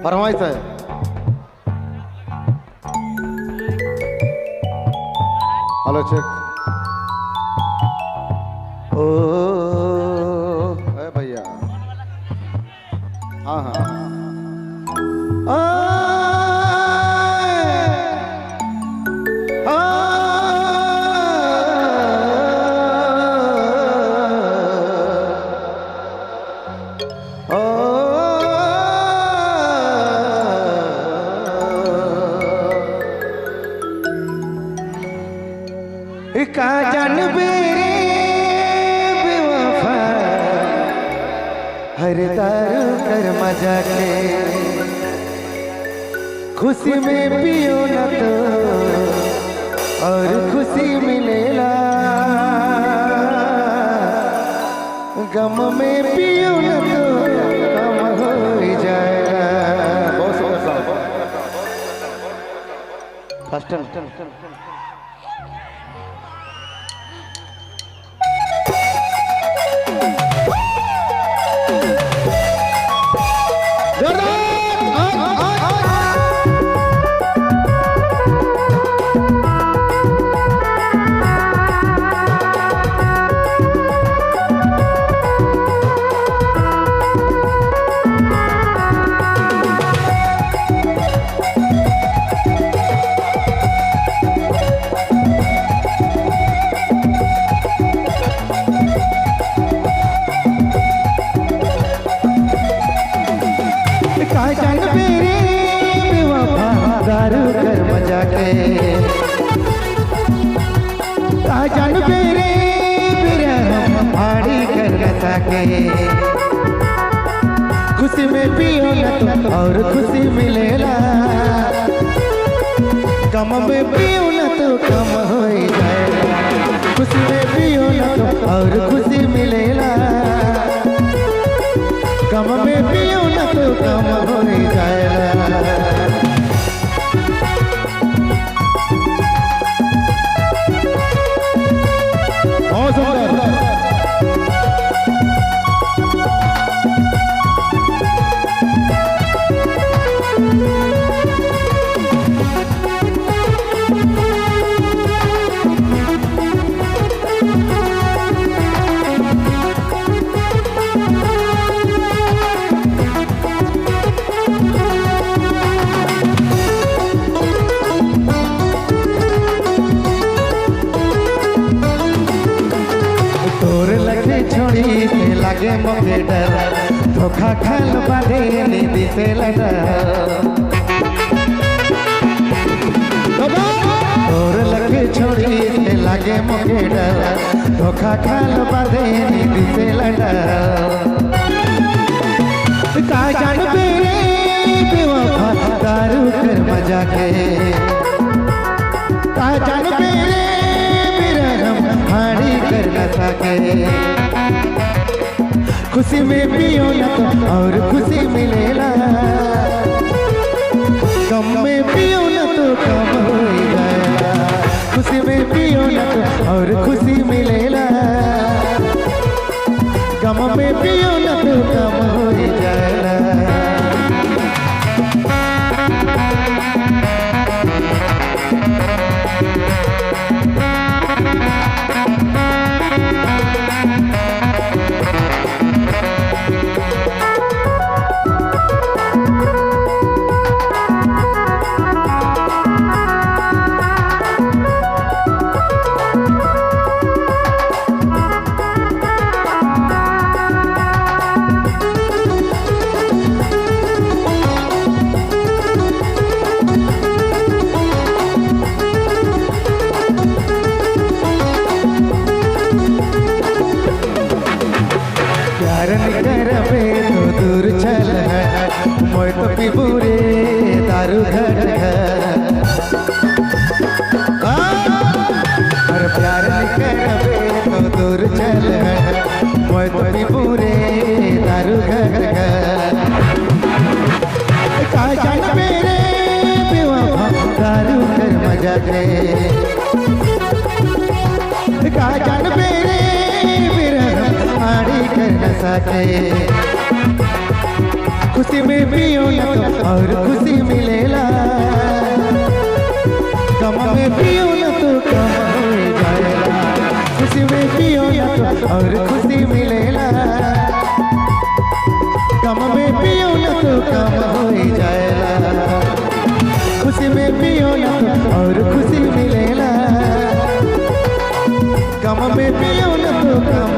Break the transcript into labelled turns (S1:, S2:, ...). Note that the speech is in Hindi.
S1: फरमाइश है। Hello check. ओ भैया, हाँ हाँ
S2: का जानबे बेवफा हर दारू कर मजा के खुशी में पियो न तो और खुशी मिलेला, गम में पियो न तो गम हो जाएगा।
S1: बहुत सुंदर फर्स्ट
S2: दारू कर मजा के काजन पेरे हम भाड़ी कर गता के खुशी में पियो न तो और खुशी मिलेला, गम में पियो न तो कम हो जाएगा। खुशी में पियो न तो और खुशी मिलेला, गम में पियो न तो कम हो जाएगा। छोड़ी से लगे मोके डर, धोखा खाल बाधे नींदी से लड़ा। तोर लगे छोड़ी से लगे मोके डर, धोखा खाल बाधे नींदी से लड़ा। का जान बेरे बेवफा दारू कर मजा के, का जान बेरे बेरहम हाड़ी कर न सके। खुशी में पियो न तो और खुशी मिलेला, गम में पियो न तो कम हो जाएगा। खुशी में पियो न तो और खुशी मिलेला, गम में पियो न तो कम हो जाएगा। तो दूर चल मोय तो पिबूरे दारू घर और प्यार करबे तो दूर चल मोय तो पिबूरे दारू घर का जान मेरे बेवफा दारू कर मजा के, का जान मेरे आड़ी कर न सके। खुशी में पियो ना तो और खुशी मिलेला गम में पियो ना तो कम हो जाएला खुशी में पियो ना तो और खुशी मिलेला गम में पियो ना तो कम हो जाएला खुशी में पियो ना तो और खुशी मिलेला गम में पियो ना तो कम